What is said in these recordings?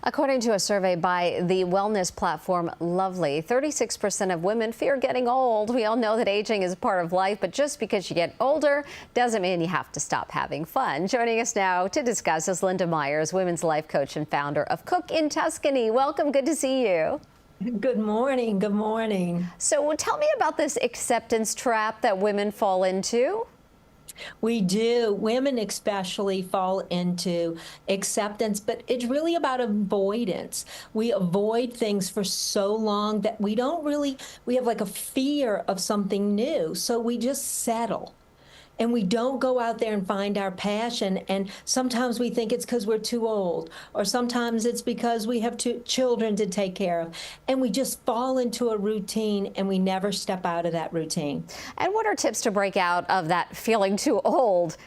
According to a survey by the wellness platform Lovely, 36% of women fear getting old. We all know that aging is a part of life, but just because you get older doesn't mean you have to stop having fun. Joining us now to discuss is Linda Meyers, women's life coach and founder of Cook in Tuscany. Welcome. Good to see you. Good morning. Good morning. So tell me about this acceptance trap that women fall into. We do. Women especially fall into acceptance, but it's really about avoidance. We avoid things for so long that we have like a fear of something new. So we just settle. And we don't go out there and find our passion. And sometimes we think it's because we're too old, or sometimes it's because we have two children to take care of. And we just fall into a routine and we never step out of that routine. And what are tips to break out of that feeling too old?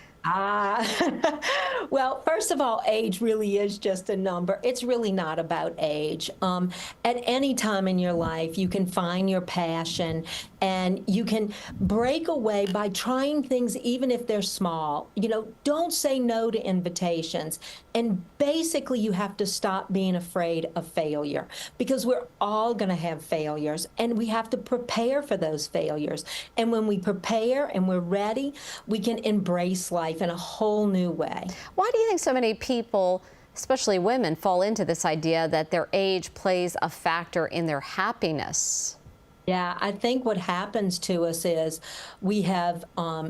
Well, first of all, age really is just a number. It's really not about age. At any time in your life, you can find your passion and you can break away by trying things, even if they're small. You know, don't say no to invitations. And basically, you have to stop being afraid of failure, because we're all going to have failures and we have to prepare for those failures. And when we prepare and we're ready, we can embrace life in a whole new way. Why do you think so many people, especially women, fall into this idea that their age plays a factor in their happiness? Yeah, I think what happens to us is we have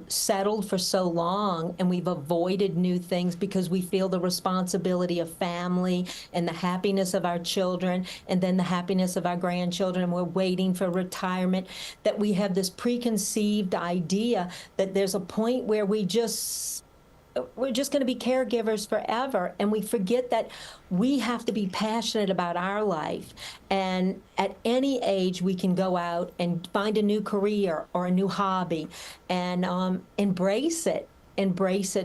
settled for so long and we've avoided new things because we feel the responsibility of family and the happiness of our children and then the happiness of our grandchildren, and we're waiting for retirement, that we have this preconceived idea that there's a point where we're just going to be caregivers forever, and we forget that we have to be passionate about our life. And at any age, we can go out and find a new career or a new hobby and embrace it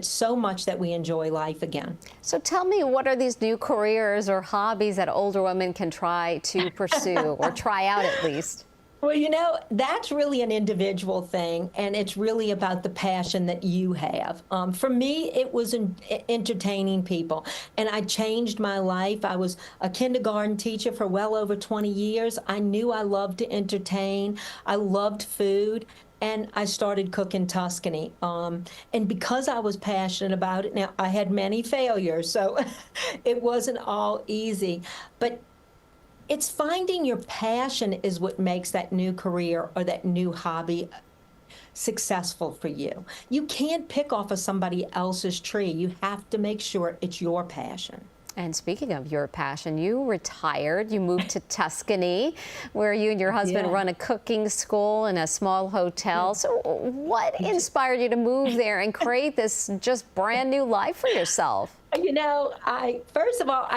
so much that we enjoy life again. So tell me, what are these new careers or hobbies that older women can try to pursue or try out at least? Well, you know, that's really an individual thing, and it's really about the passion that you have. For me, it was entertaining people, and I changed my life. I was a kindergarten teacher for well over 20 years. I knew I loved to entertain. I loved food. And I started Cook in Tuscany. And because I was passionate about it, now I had many failures, so it wasn't all easy. But it's finding your passion is what makes that new career or that new hobby successful for you. You can't pick off of somebody else's tree. You have to make sure it's your passion. And speaking of your passion, you retired, you moved to Tuscany, where you and your husband run a cooking school in a small hotel. So what inspired you to move there and create this just brand new life for yourself? You know, first of all,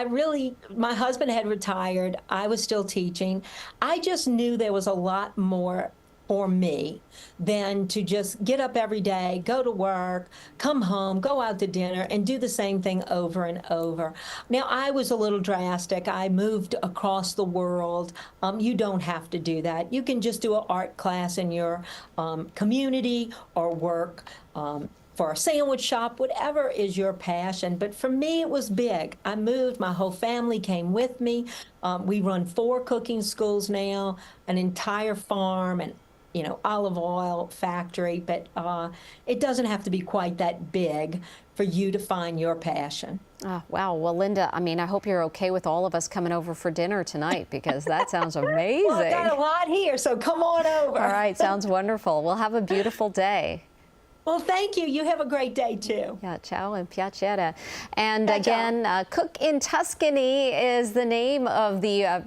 my husband had retired. I was still teaching. I just knew there was a lot more for me than to just get up every day, go to work, come home, go out to dinner, and do the same thing over and over. Now, I was a little drastic. I moved across the world. You don't have to do that. You can just do an art class in your community or work for a sandwich shop, whatever is your passion. But for me, it was big. I moved, my whole family came with me. We run 4 cooking schools now, an entire farm, and olive oil factory, but it doesn't have to be quite that big for you to find your passion. Oh, wow. Well, Linda, I hope you're okay with all of us coming over for dinner tonight, because that sounds amazing. Well, I got a lot here, so come on over. All right. Sounds wonderful. We'll have a beautiful day. Well, thank you. You have a great day, too. Yeah, ciao and piacere. And again, Cook in Tuscany is the name of the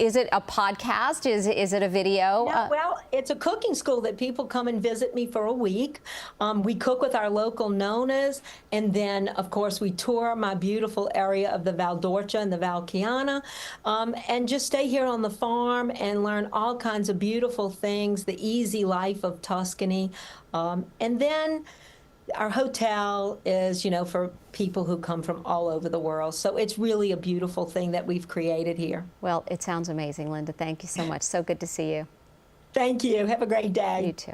is it a podcast? Is it a video? No, well, it's a cooking school that people come and visit me for a week. We cook with our local nonas, and then, of course, we tour my beautiful area of the Val d'Orcia and the Val Chiana, and just stay here on the farm and learn all kinds of beautiful things, the easy life of Tuscany. And then our hotel is, for people who come from all over the world. So it's really a beautiful thing that we've created here. Well, it sounds amazing, Linda. Thank you so much. So good to see you. Thank you. Have a great day. You too.